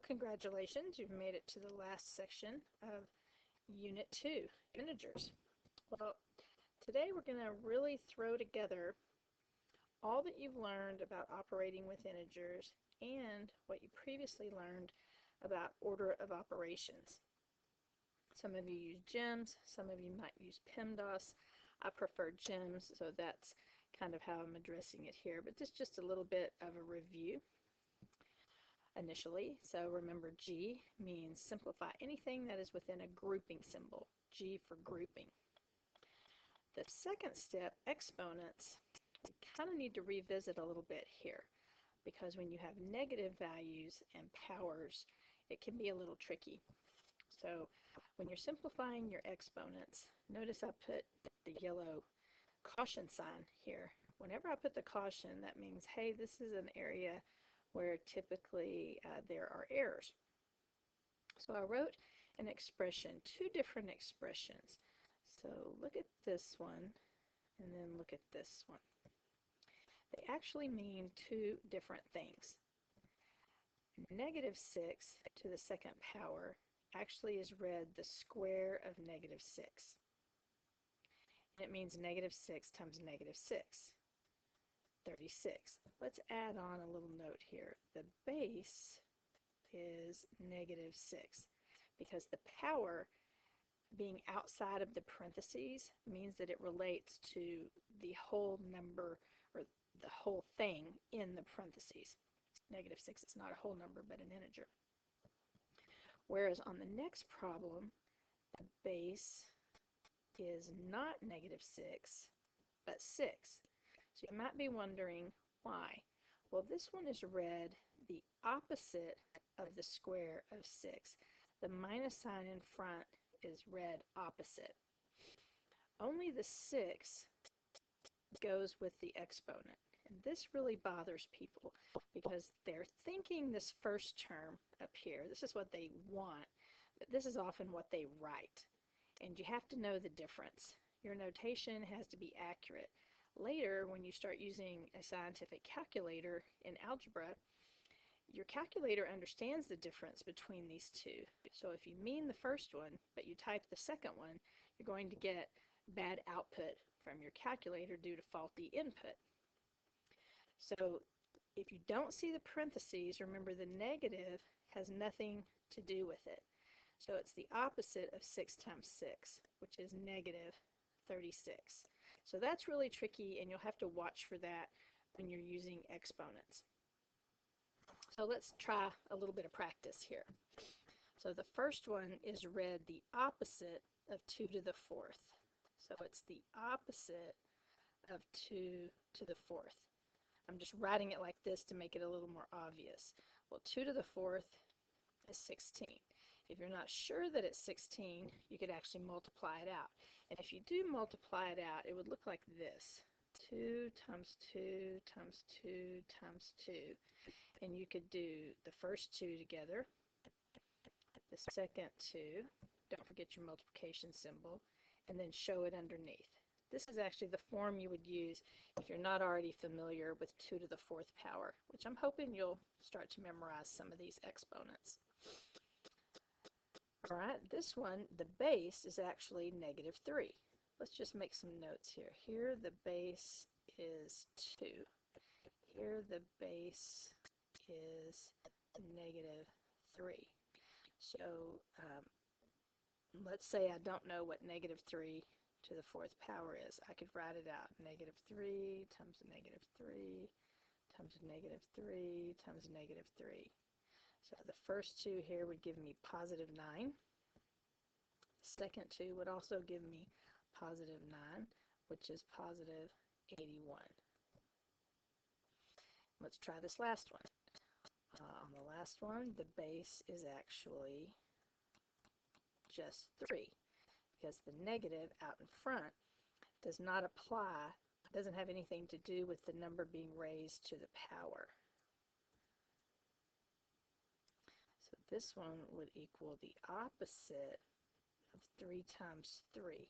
Congratulations, you've made it to the last section of Unit 2, Integers. Well, today we're going to really throw together all that you've learned about operating with integers and what you previously learned about order of operations. Some of you use GEMS, some of you might use PEMDAS. I prefer GEMS, so that's kind of how I'm addressing it here, but this is just a little bit of a review initially. So remember, G means simplify anything that is within a grouping symbol. G for grouping. The second step, exponents, we kind of need to revisit a little bit here, because when you have negative values and powers, it can be a little tricky. So when you're simplifying your exponents, notice I put the yellow caution sign here. Whenever I put the caution, that means, hey, this is an area where typically there are errors. So I wrote an expression, two different expressions. So look at this one, and then look at this one. They actually mean two different things. Negative 6 to the second power actually is read the square of negative 6. And it means negative 6 times negative 6. 36. Let's add on a little note here. The base is negative 6 because the power being outside of the parentheses means that it relates to the whole number or the whole thing in the parentheses. Negative 6 is not a whole number but an integer. Whereas on the next problem, the base is not negative 6 but 6. So you might be wondering why. Well, this one is read the opposite of the square of 6. The minus sign in front is read opposite. Only the 6 goes with the exponent. And this really bothers people because they're thinking this first term up here, this is what they want, but this is often what they write. And you have to know the difference. Your notation has to be accurate. Later, when you start using a scientific calculator in algebra, your calculator understands the difference between these two. So if you mean the first one, but you type the second one, you're going to get bad output from your calculator due to faulty input. So if you don't see the parentheses, remember the negative has nothing to do with it. So it's the opposite of 6 times 6, which is negative 36. So that's really tricky, and you'll have to watch for that when you're using exponents. So let's try a little bit of practice here. So the first one is read the opposite of 2 to the 4th. So it's the opposite of 2 to the 4th. I'm just writing it like this to make it a little more obvious. Well, 2 to the 4th is 16. If you're not sure that it's 16, you could actually multiply it out. And if you do multiply it out, it would look like this. 2 times 2 times 2 times 2. And you could do the first 2 together, the second 2, don't forget your multiplication symbol, and then show it underneath. This is actually the form you would use if you're not already familiar with 2 to the 4th power, which I'm hoping you'll start to memorize some of these exponents. All right, this one, the base is actually negative 3. Let's just make some notes here. Here the base is 2. Here the base is negative 3. So let's say I don't know what negative 3 to the 4th power is. I could write it out. Negative 3 times negative 3 times negative 3 times negative 3. So the first 2 here would give me positive 9. The second 2 would also give me positive 9, which is positive 81. Let's try this last one. On the last one, the base is actually just 3 because the negative out in front does not apply, doesn't have anything to do with the number being raised to the power. So this one would equal the opposite of 3 times 3,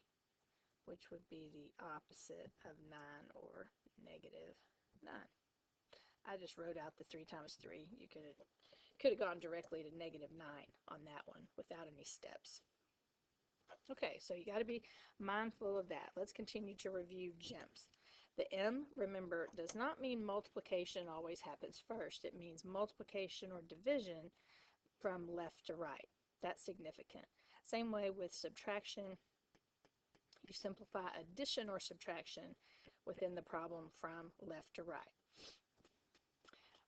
which would be the opposite of 9 or negative 9. I just wrote out the 3 times 3. You could could have gone directly to -9 on that one without any steps. Okay, so you got to be mindful of that. Let's continue to review GEMS. The M, remember, does not mean multiplication always happens first. It means multiplication or division from left to right. That's significant. Same way with subtraction. You simplify addition or subtraction within the problem from left to right.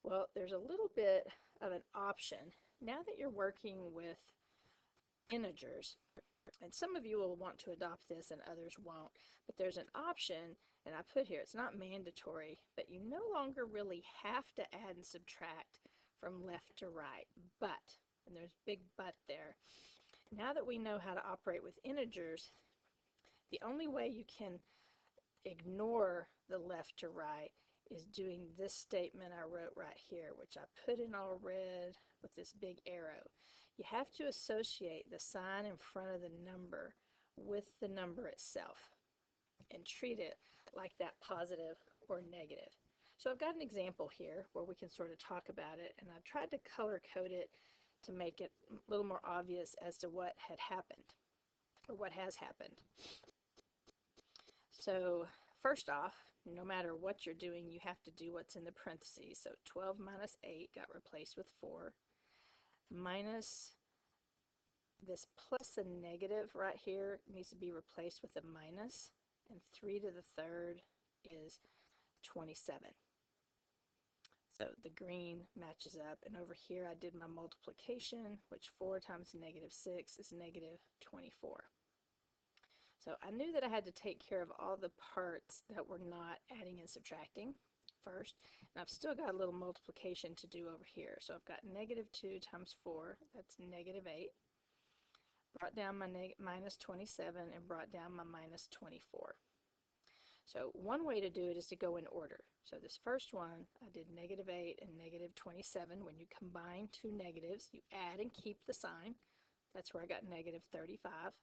Well, there's a little bit of an option. Now that you're working with integers, and some of you will want to adopt this and others won't, but there's an option, and I put here, it's not mandatory, but you no longer really have to add and subtract from left to right. But, and there's a big but there, now that we know how to operate with integers, the only way you can ignore the left to right is doing this statement I wrote right here, which I put in all red with this big arrow. You have to associate the sign in front of the number with the number itself and treat it like that positive or negative. So I've got an example here where we can sort of talk about it, and I've tried to color code it to make it a little more obvious as to what had happened or what has happened. So first off, no matter what you're doing, you have to do what's in the parentheses. So 12 minus 8 got replaced with 4, minus this plus a negative right here needs to be replaced with a minus, and 3 to the third is 27. So the green matches up, and over here I did my multiplication, which 4 times -6 is -24. So I knew that I had to take care of all the parts that were not adding and subtracting first, and I've still got a little multiplication to do over here. So I've got -2 times 4, that's -8, brought down my -27, and brought down my -24. So one way to do it is to go in order. So this first one, I did -8 and -27. When you combine two negatives, you add and keep the sign. That's where I got -35.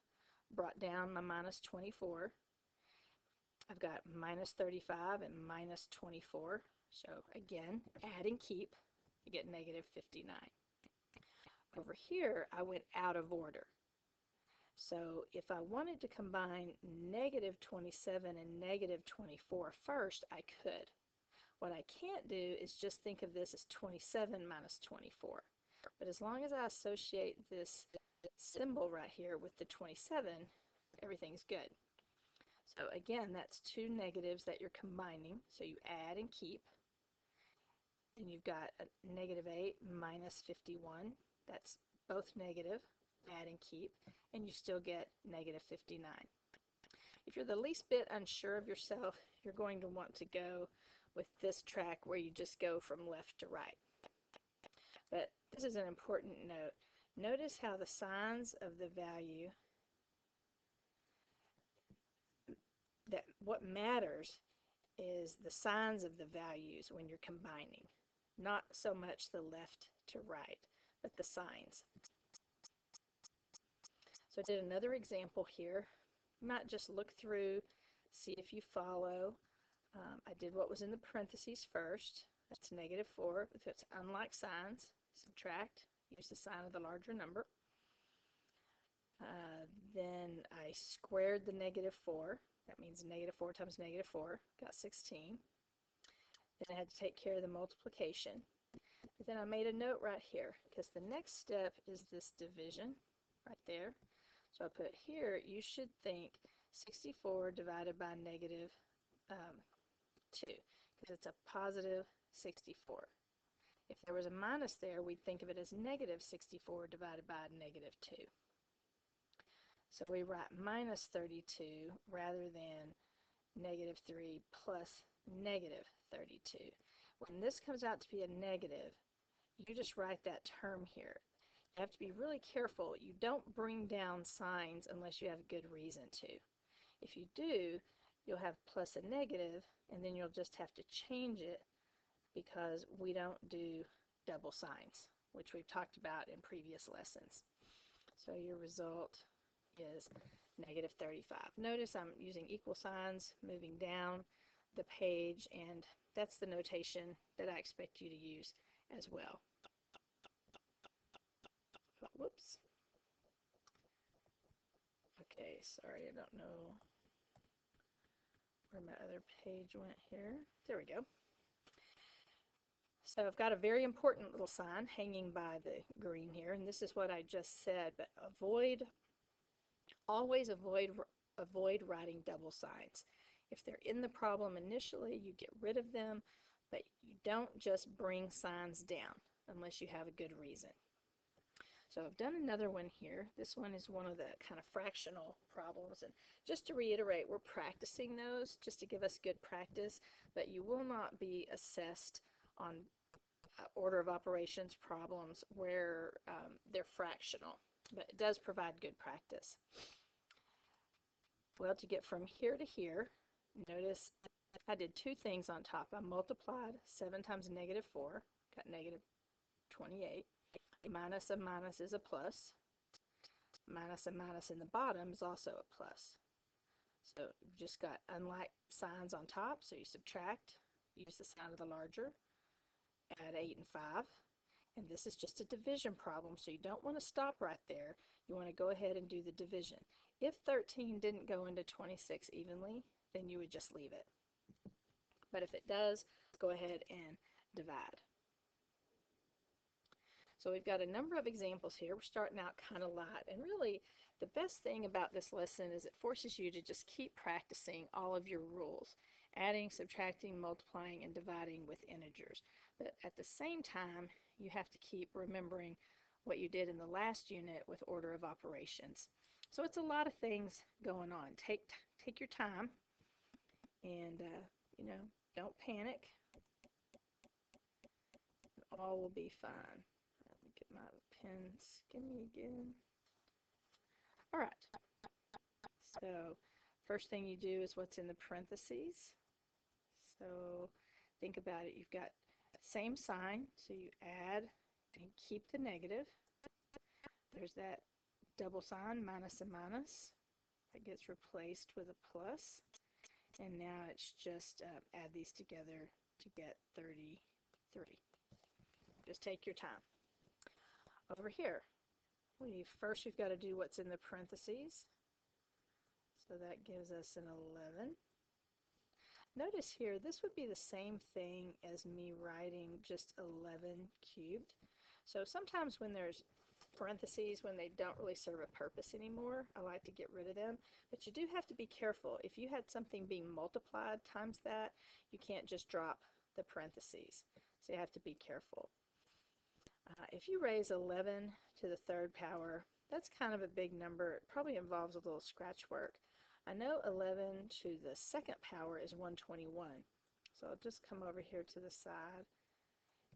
Brought down my -24. I've got -35 and -24. So again, add and keep, you get -59. Over here, I went out of order. So if I wanted to combine -27 and -24 first, I could. What I can't do is just think of this as 27 minus 24. But as long as I associate this symbol right here with the 27, everything's good. So again, that's two negatives that you're combining. So you add and keep. And you've got a -8 minus 51. That's both negative. Add and keep. And you still get -59. If you're the least bit unsure of yourself, you're going to want to go with this track where you just go from left to right. But this is an important note. Notice how the signs of the value, that what matters is the signs of the values when you're combining, not so much the left to right, but the signs. So I did another example here. You might just look through, see if you follow. I did what was in the parentheses first. That's -4. If it's unlike signs, subtract, use the sign of the larger number. Then I squared the -4. That means -4 times -4, got 16. Then I had to take care of the multiplication. But then I made a note right here, because the next step is this division right there. So I put here, you should think 64 divided by -2, because it's a positive 64. If there was a minus there, we'd think of it as -64 divided by -2. So we write -32 rather than -3 plus -32. When this comes out to be a negative, you just write that term here. You have to be really careful. You don't bring down signs unless you have good reason to. If you do, you'll have plus a negative, and then you'll just have to change it because we don't do double signs, which we've talked about in previous lessons. So your result is -35. Notice I'm using equal signs moving down the page, and that's the notation that I expect you to use as well. Whoops. Okay, sorry, I don't know where my other page went here. There we go. So I've got a very important little sign hanging by the green here, and this is what I just said, but always avoid writing double signs. If they're in the problem initially, you get rid of them, but you don't just bring signs down unless you have a good reason. So I've done another one here. This one is one of the kind of fractional problems, and just to reiterate, we're practicing those just to give us good practice, but you will not be assessed on order of operations problems where they're fractional, but it does provide good practice. Well, to get from here to here, notice I did two things on top. I multiplied 7 times -4, got -28. Minus a minus is a plus. Minus a minus in the bottom is also a plus. So you've just got unlike signs on top, so you subtract, use the sign of the larger, add 8 and 5. And this is just a division problem, so you don't want to stop right there. You want to go ahead and do the division. If 13 didn't go into 26 evenly, then you would just leave it. But if it does, go ahead and divide. So we've got a number of examples here. We're starting out kind of light, and really the best thing about this lesson is it forces you to just keep practicing all of your rules, adding, subtracting, multiplying, and dividing with integers. But at the same time, you have to keep remembering what you did in the last unit with order of operations. So it's a lot of things going on. Take your time, and you know, don't panic. All will be fine. Let me get my pen skinny again. All right. So first thing you do is what's in the parentheses. So think about it. You've got same sign, so you add and keep the negative. There's that double sign, minus a minus. That gets replaced with a plus. And now it's just add these together to get 33. Just take your time. Over here, first we've got to do what's in the parentheses. So that gives us an 11. Notice here, this would be the same thing as me writing just 11 cubed. So sometimes when there's parentheses, when they don't really serve a purpose anymore, I like to get rid of them. But you do have to be careful. If you had something being multiplied times that, you can't just drop the parentheses. So you have to be careful. If you raise 11 to the third power, that's kind of a big number. It probably involves a little scratch work. I know 11 to the second power is 121. So I'll just come over here to the side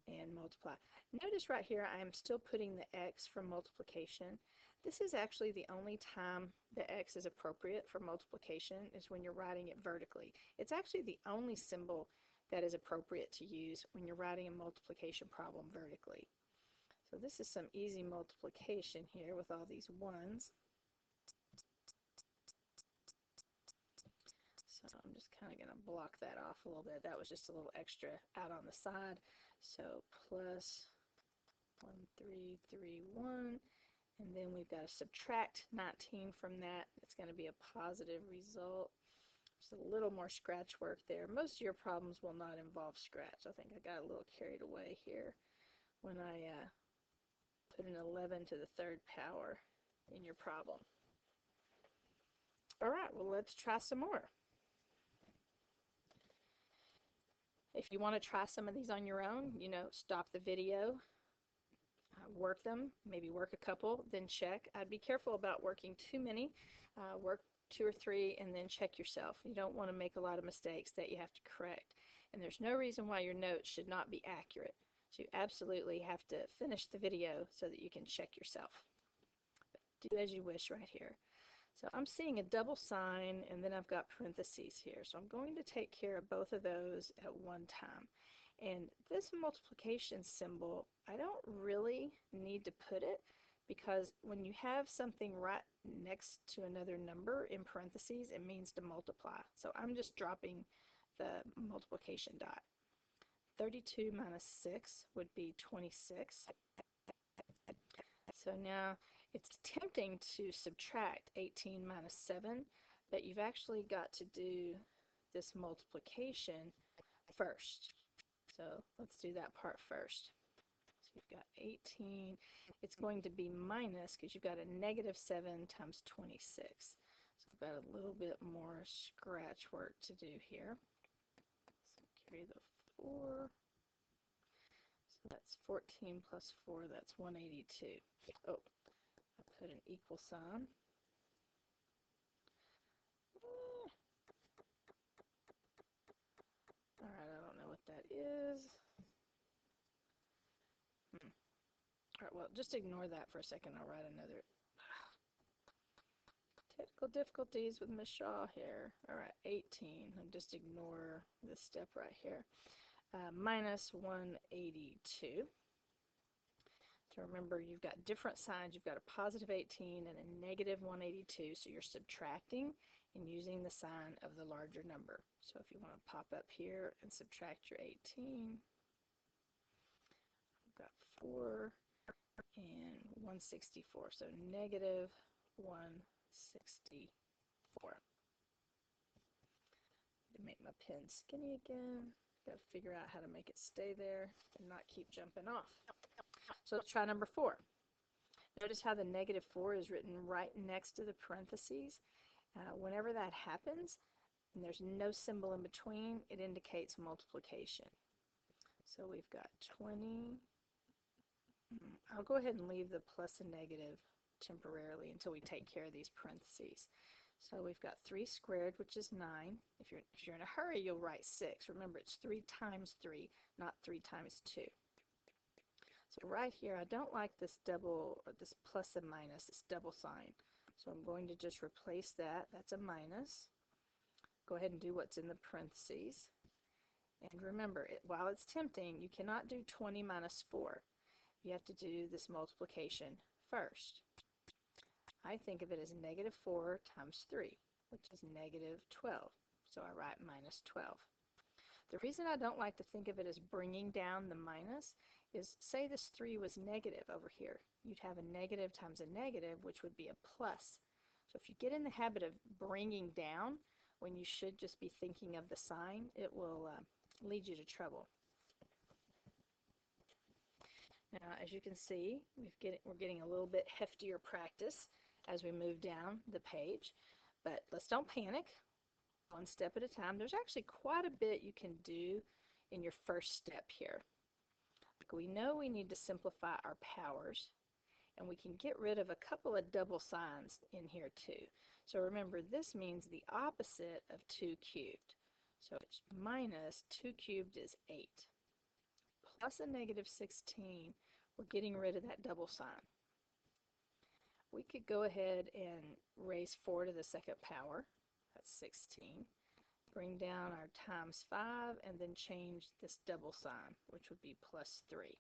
and multiply. Notice right here I am still putting the x for multiplication. This is actually the only time the x is appropriate for multiplication is when you're writing it vertically. It's actually the only symbol that is appropriate to use when you're writing a multiplication problem vertically. So this is some easy multiplication here with all these ones. So I'm just kind of going to block that off a little bit. That was just a little extra out on the side. So plus 1331, and then we've got to subtract 19 from that. It's going to be a positive result. Just a little more scratch work there. Most of your problems will not involve scratch. I think I got a little carried away here when I put an 11 to the third power in your problem. All right, well, let's try some more. If you want to try some of these on your own, you know, stop the video, work them, maybe work a couple, then check. I'd be careful about working too many. Work 2 or 3 and then check yourself. You don't want to make a lot of mistakes that you have to correct. And there's no reason why your notes should not be accurate. So you absolutely have to finish the video so that you can check yourself. But do as you wish right here. So I'm seeing a double sign, and then I've got parentheses here. So I'm going to take care of both of those at one time. And this multiplication symbol, I don't really need to put it because when you have something right next to another number in parentheses, it means to multiply. So I'm just dropping the multiplication dot. 32 minus 6 would be 26. So now it's tempting to subtract 18 minus 7, but you've actually got to do this multiplication first. So let's do that part first. So you've got 18. It's going to be minus, because you've got a negative 7 times 26. So we've got a little bit more scratch work to do here. So carry the 4. So that's 14 plus 4, that's 182. Oh, I put an equal sign. Alright, I don't know what that is. Alright, well, just ignore that for a second. I'll write another. Technical difficulties with Miss Shaw here. Alright, 18. I'll just ignore this step right here. Minus 182. So remember, you've got different signs. You've got a positive 18 and a negative 182. So you're subtracting and using the sign of the larger number. So if you want to pop up here and subtract your 18, I've got 4 and 164. So negative 164. To make my pen skinny again, got to figure out how to make it stay there and not keep jumping off. So let's try number 4. Notice how the negative 4 is written right next to the parentheses. Whenever that happens, and there's no symbol in between, it indicates multiplication. So we've got 20. I'll go ahead and leave the plus and negative temporarily until we take care of these parentheses. So we've got 3 squared, which is 9. If you're in a hurry, you'll write 6. Remember, it's 3 times 3, not 3 times 2. So right here, I don't like this double, or this plus and minus, this double sign. So I'm going to just replace that. That's a minus. Go ahead and do what's in the parentheses. And remember, while it's tempting, you cannot do 20 minus 4. You have to do this multiplication first. I think of it as negative 4 times 3, which is negative 12. So I write minus 12. The reason I don't like to think of it as bringing down the minus is, say this 3 was negative over here. You'd have a negative times a negative, which would be a plus. So if you get in the habit of bringing down when you should just be thinking of the sign, it will lead you to trouble. Now, as you can see, we're getting a little bit heftier practice as we move down the page, but let's don't panic. One step at a time. There's actually quite a bit you can do in your first step here. We know we need to simplify our powers, and we can get rid of a couple of double signs in here too. So remember, this means the opposite of 2 cubed. So it's minus 2 cubed is 8. Plus a negative 16, we're getting rid of that double sign. We could go ahead and raise 4 to the second power. That's 16. Bring down our times 5 and then change this double sign, which would be plus 3.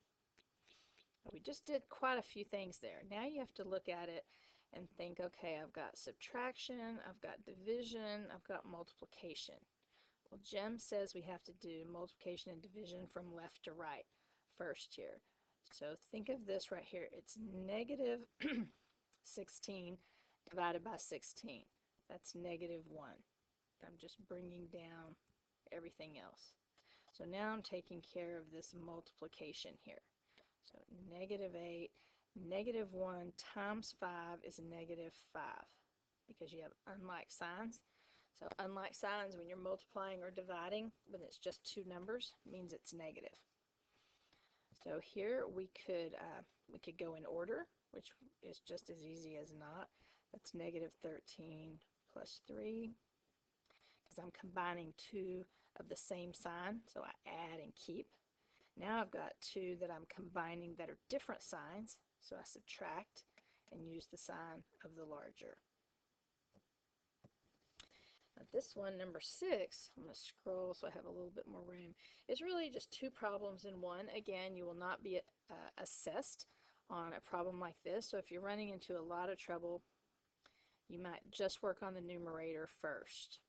We just did quite a few things there. Now you have to look at it and think, okay, I've got subtraction, I've got division, I've got multiplication. Well, Jem says we have to do multiplication and division from left to right first here. So think of this right here. It's negative 16 divided by 16. That's negative 1. I'm just bringing down everything else. So now I'm taking care of this multiplication here. So negative 8, negative 1 times 5 is negative 5, because you have unlike signs. So unlike signs, when you're multiplying or dividing, when it's just 2 numbers, means it's negative. So here we could go in order, which is just as easy as not. That's negative 13 plus 3, because I'm combining 2 of the same sign, so I add and keep. Now I've got 2 that I'm combining that are different signs, so I subtract and use the sign of the larger. Now this one, number 6, I'm going to scroll so I have a little bit more room. It's really just 2 problems in one. Again, you will not be assessed on a problem like this, so if you're running into a lot of trouble, you might just work on the numerator first.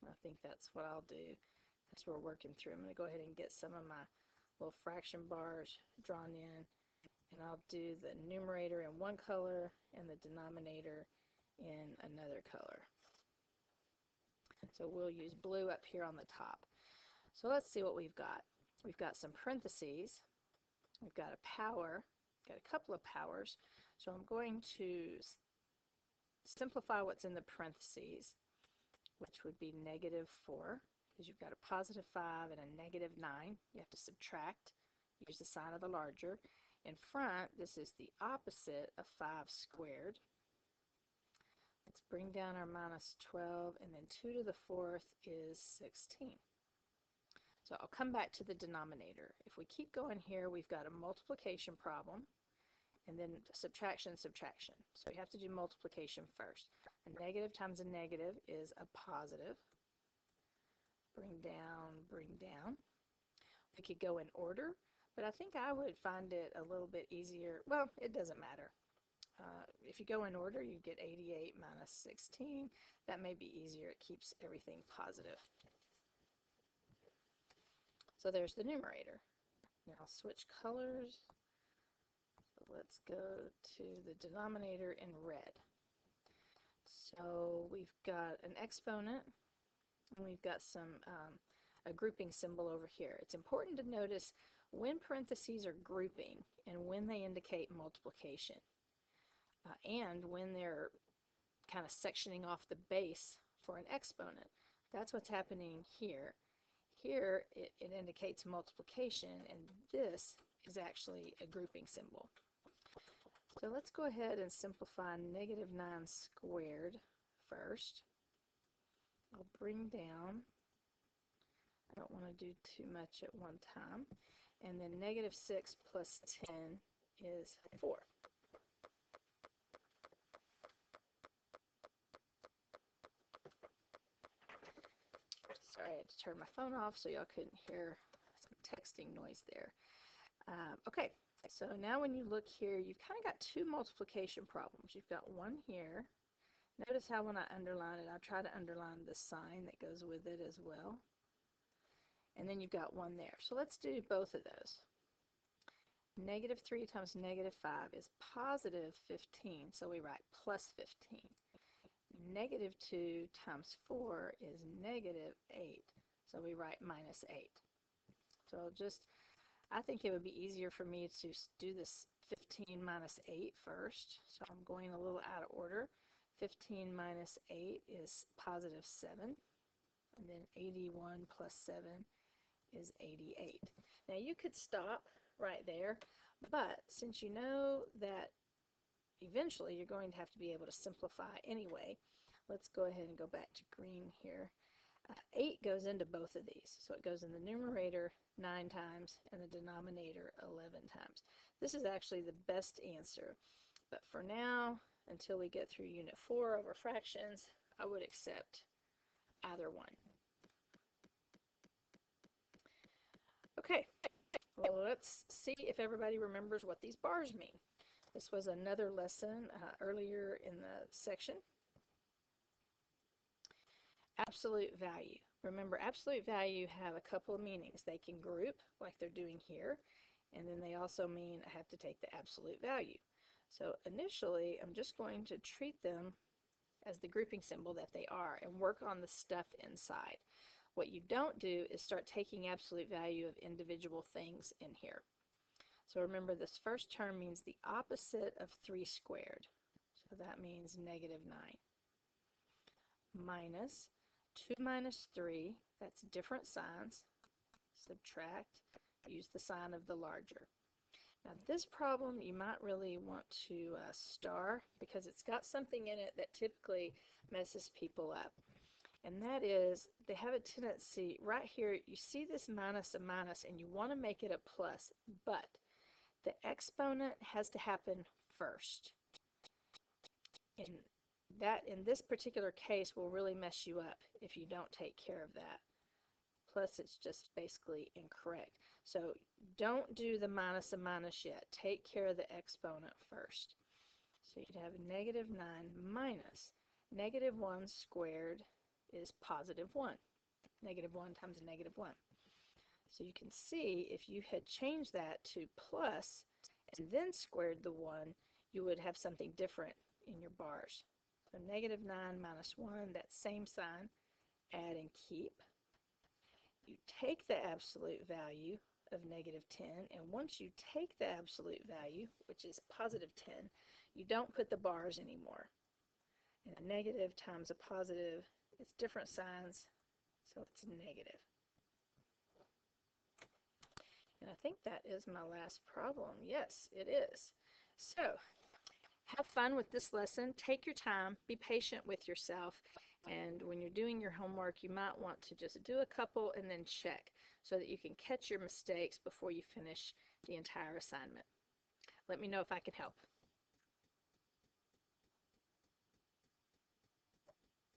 I think that's what I'll do as we're working through. I'm going to go ahead and get some of my little fraction bars drawn in and I'll do the numerator in one color and the denominator in another color. So we'll use blue up here on the top. So let's see what we've got. We've got some parentheses. We've got a power, got a couple of powers. So I'm going to simplify what's in the parentheses, which would be negative 4, because you've got a positive 5 and a negative 9. You have to subtract, use the sign of the larger. In front, this is the opposite of 5 squared. Let's bring down our minus 12, and then 2 to the 4th is 16. So I'll come back to the denominator. If we keep going here, we've got a multiplication problem, and then subtraction, subtraction. So you have to do multiplication first. A negative times a negative is a positive. Bring down, bring down. We could go in order, but I think I would find it a little bit easier. Well, it doesn't matter. If you go in order, you get 88 minus 16. That may be easier. It keeps everything positive. So there's the numerator. Now I'll switch colors. So let's go to the denominator in red. So we've got an exponent, and we've got some a grouping symbol over here. It's important to notice when parentheses are grouping and when they indicate multiplication, and when they're kind of sectioning off the base for an exponent. That's what's happening here. Here it indicates multiplication, and this is actually a grouping symbol. So let's go ahead and simplify negative 9 squared first. I'll bring down. I don't want to do too much at one time. And then negative 6 plus 10 is 4. Sorry, I had to turn my phone off so y'all couldn't hear some texting noise there. Okay, so now when you look here, you've kind of got two multiplication problems. You've got one here. Notice how when I underline it, I try to underline the sign that goes with it as well. And then you've got one there. So let's do both of those. Negative 3 times negative 5 is positive 15, so we write plus 15. Negative 2 times 4 is negative 8, so we write minus 8. So I think it would be easier for me to do this 15 minus 8 first, so I'm going a little out of order. 15 minus 8 is positive 7, and then 81 plus 7 is 88. Now you could stop right there, but since you know that eventually you're going to have to be able to simplify anyway, let's go ahead and go back to green here. 8 goes into both of these, so it goes in the numerator 9 times and the denominator 11 times. This is actually the best answer, but for now, until we get through Unit 4 over fractions, I would accept either one. Okay, well, let's see if everybody remembers what these bars mean. This was another lesson earlier in the section. Absolute value. Remember, absolute value have a couple of meanings. They can group, like they're doing here, and then they also mean I have to take the absolute value. So initially, I'm just going to treat them as the grouping symbol that they are and work on the stuff inside. What you don't do is start taking absolute value of individual things in here. So remember, this first term means the opposite of 3 squared. So that means negative 9. Minus 2 minus 3, that's different signs. Subtract, use the sign of the larger. Now this problem you might really want to star, because it's got something in it that typically messes people up. And that is, they have a tendency, right here, you see this minus a minus and you want to make it a plus, but the exponent has to happen first. And that, in this particular case, will really mess you up if you don't take care of that. Plus, it's just basically incorrect. So don't do the minus a minus yet. Take care of the exponent first. So you'd have negative 9 minus negative 1 squared is positive 1. Negative 1 times negative 1. So you can see if you had changed that to plus and then squared the 1, you would have something different in your bars. So negative 9 minus 1, that same sign, add and keep. You take the absolute value of negative 10, and once you take the absolute value, which is positive 10, you don't put the bars anymore. And a negative times a positive, it's different signs, so it's negative. And I think that is my last problem. Yes, it is. So, have fun with this lesson. Take your time. Be patient with yourself. And when you're doing your homework, you might want to just do a couple and then check so that you can catch your mistakes before you finish the entire assignment. Let me know if I can help.